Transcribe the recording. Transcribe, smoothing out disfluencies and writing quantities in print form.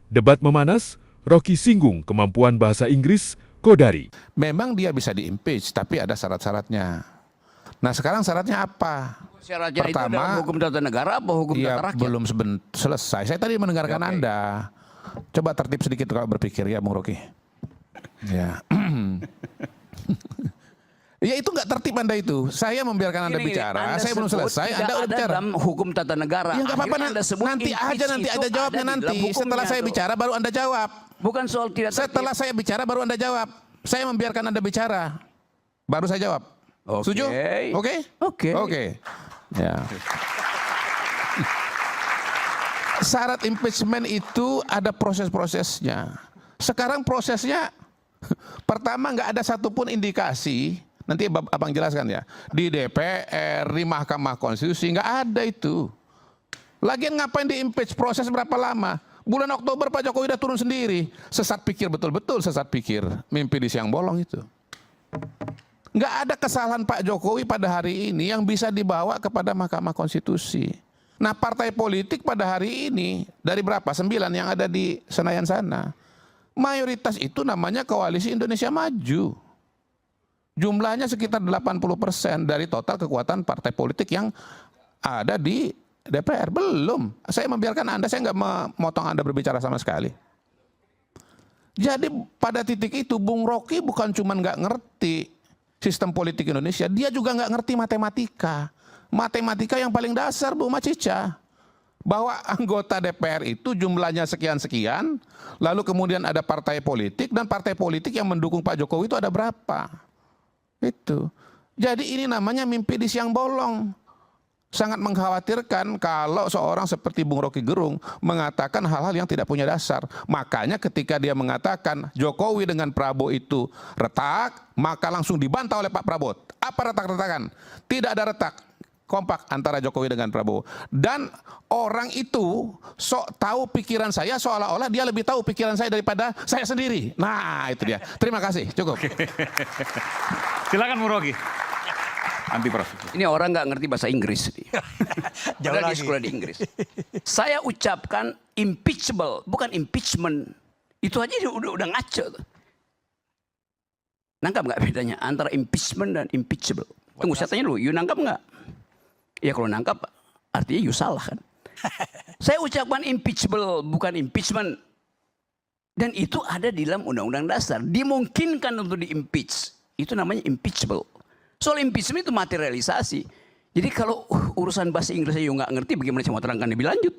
Debat memanas, Rocky singgung kemampuan bahasa Inggris Kodari. Memang dia bisa di-impeach, tapi ada syarat-syaratnya. Nah sekarang syaratnya apa? Syaratnya itu Pertama, adalah hukum tata negara apa hukum ya, tata rakyat? belum selesai. Saya tadi mendengarkan Oke. Anda. Coba tertib sedikit kalau berpikir ya, Bung Rocky. Ya. Ya itu nggak tertib Anda itu. Saya membiarkan Anda bicara, saya belum selesai, Anda udah bicara. Dalam hukum tata negara. Ya nggak apa-apa, nanti aja, nanti ada jawabnya nanti. Setelah saya bicara baru Anda jawab. Bukan soal tidak tertib. Setelah saya bicara baru Anda jawab. Saya membiarkan Anda bicara, baru saya jawab. Oke. Setuju? Oke? Oke. Oke. Ya. Syarat impeachment itu ada proses-prosesnya. Sekarang prosesnya pertama nggak ada satupun indikasi. Nanti abang jelaskan ya. Di DPR, di Mahkamah Konstitusi nggak ada itu. Lagian ngapain di impeach? Proses berapa lama? Bulan Oktober Pak Jokowi udah turun sendiri. Sesat pikir, betul-betul sesat pikir. Mimpi di siang bolong itu. Nggak ada kesalahan Pak Jokowi pada hari ini yang bisa dibawa kepada Mahkamah Konstitusi. Nah partai politik pada hari ini, dari berapa? 9 yang ada di Senayan sana. Mayoritas itu namanya Koalisi Indonesia Maju. Jumlahnya sekitar 80% dari total kekuatan partai politik yang ada di DPR. Belum. Saya membiarkan Anda, saya nggak memotong Anda berbicara sama sekali. Jadi pada titik itu Bung Rocky bukan cuma nggak ngerti sistem politik Indonesia, dia juga nggak ngerti matematika. Matematika yang paling dasar Bu Macica. Bahwa anggota DPR itu jumlahnya sekian-sekian, lalu kemudian ada partai politik, dan partai politik yang mendukung Pak Jokowi itu ada berapa. Itu. Jadi ini namanya mimpi di siang bolong. Sangat mengkhawatirkan kalau seorang seperti Bung Rocky Gerung mengatakan hal-hal yang tidak punya dasar. Makanya ketika dia mengatakan Jokowi dengan Prabowo itu retak, maka langsung dibantah oleh Pak Prabowo. Apa retak-retakan? Tidak ada retak. Kompak antara Jokowi dengan Prabowo. Dan orang itu sok tahu pikiran saya, seolah-olah dia lebih tahu pikiran saya daripada saya sendiri. Nah itu dia. Terima kasih. Cukup. Silakan Bung Rocky. Anti Prof. Ini orang nggak ngerti bahasa Inggris. Jauh Padahal dia lagi. sekolah di Inggris. Saya ucapkan impeachable, bukan impeachment. Itu aja udah ngaco tuh. Nangkap nggak bedanya antara impeachment dan impeachable? Tunggu saya tanya dulu, you nangkap nggak? Ya kalau nangkap artinya you salah kan. Saya ucapkan impeachable bukan impeachment. Dan itu ada di dalam Undang-Undang Dasar. Dimungkinkan untuk di-impeach. Itu namanya impeachable. Soal impeachment itu materialisasi. Jadi kalau urusan bahasa Inggrisnya you nggak ngerti, bagaimana saya mau terangkan lebih lanjut?